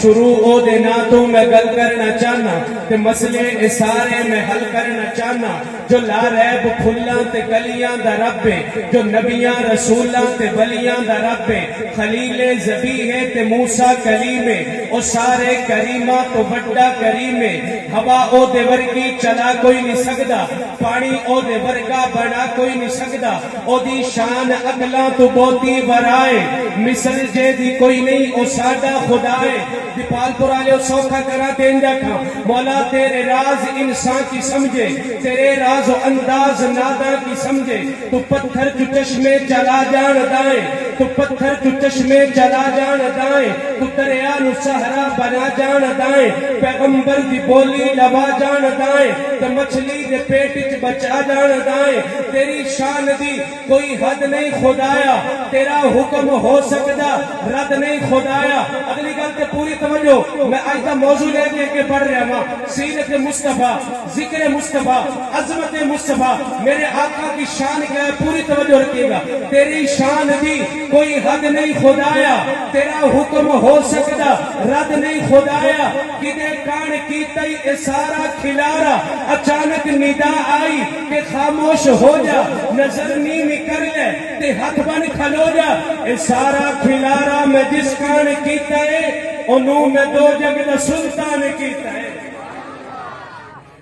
شروع او دے نا تو میں گل کرنا چاہنا تے مسئلے سارے میں حل کرنا چاہنا جو لا ریب پھلاں تے کلیاں دا رب ہے جو نبیاں رسولاں تے ولیاں دا رب ہے خلیل ذبیح ہے تے موسیٰ کلیم ہے او سارے کریمہ تو بڑا کریم ہے ہوا او دے ورگی چلا کوئی نہیں سکدا پانی او دے ورگا بنا کوئی نہیں سکدا او دی شان اگلاں تو بہتی برائے مثل جے دی کوئی نہیں او ساڈا خدا ہے دیپال پرالے او سوکھا کرا دین رکھا مولا تیرے راز انسان کی سمجھے تیرے راز و انداز نادا کی سمجھے تو پتھر جو چشمے چلا جان دائیں تو پتھر جو چشمے چلا جان دائیں تو دریا نو صحرا بنا جان دائیں پیغمبر دی بولی لبا جان دائیں تو مچھلی دے پیٹ چ بچا جان دائیں تیری شان دی کوئی حد نہیں خدایا تیرا حکم ہو سکدا رد نہیں خدایا اگلی گل تے پوری توجہ میں آج دا موضوع لے کے پڑھ رہا ہوں سیرت مصطفیٰ ذکر مصطفیٰ عظمت مصطفیٰ میرے آقا کی شان کیا ہے پوری توجہ رکھیے گا تیری شان دی کوئی حد نہیں خدایا تیرا حکم ہو سکدا رد نہیں خدایا کدے کان کیتا ہی سارا کھلارا اچانک ندا آئی کہ خاموش ہو جا نظر نہیں کر لے تے ہاتھ بن کھلو جا اے سارا کھلارا میں جس کان کیتا ہے انہوں میں دو جگ دا سلطان کیتا ہے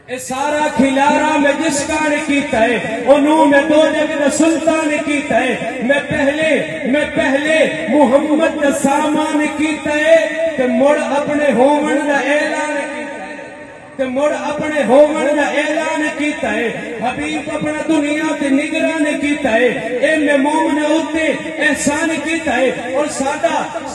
اے سارا کھلارا میں جس کان کیتا ہے انہوں میں دو جگ دا سلطان کیتا ہے میں پہلے محمد دا سامان کیتا ہے کہ مڑ اپنے ہومن دا اعلان تے مڑ اپنے ہومن دا اعلان کیتا ہے حبیب اپنا دنیا تے نگران کیتا ہے اے میں مومن اتے احسان کیتا ہے اور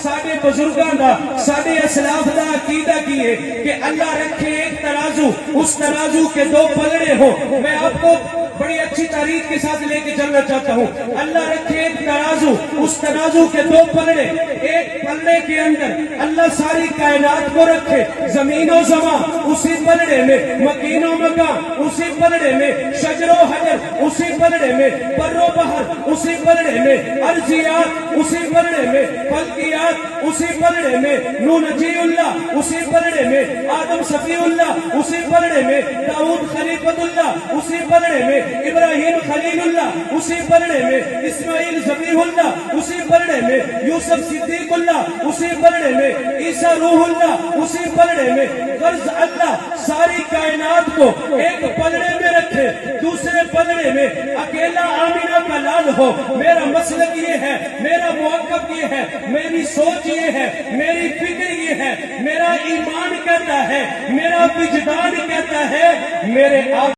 ساڈے بزرگاں دا ساڈے اسلاف دا عقیدہ کی ہے کہ اللہ رکھے ایک ترازو اس ترازو کے دو پلڑے ہو میں آپ کو بڑی اچھی تاریخ کے ساتھ لے کے چلنا چاہتا ہوں اللہ رکھے ایک ترازو اس ترازو کے دو پلڑے ایک پلڑے کے اندر اللہ ساری کائنات کو رکھے زمین و زمان اسی پلڑے میں مکین و مکان اسی پلڑے میں شجر و حجر اسی پلڑے میں بر و بحر اسی پلڑے میں ارضیات اسی پلڑے میں فلکیات اسی پلڑے میں نوح نجی اللہ اسی پلڑے میں آدم صفی اللہ اسی پلڑے میں داؤد خلیفۃ اللہ اسی پلڑے میں ابراہیم خلیل اللہ اسی پلڑے میں اسماعیل ذبیح اللہ اسی پلڑے میں یوسف صدیق اللہ اسی پلڑے میں عیسیٰ روح اللہ اسی پلڑے میں غرض اللہ ساری کائنات کو ایک پلڑے میں رکھے دوسرے پلڑے میں اکیلا آمینہ کا لال ہو میرا مسلک یہ ہے میرا موقف یہ ہے میری سوچ یہ ہے میری فکر یہ ہے میرا ایمان کہتا ہے میرا وجدان کہتا ہے میرے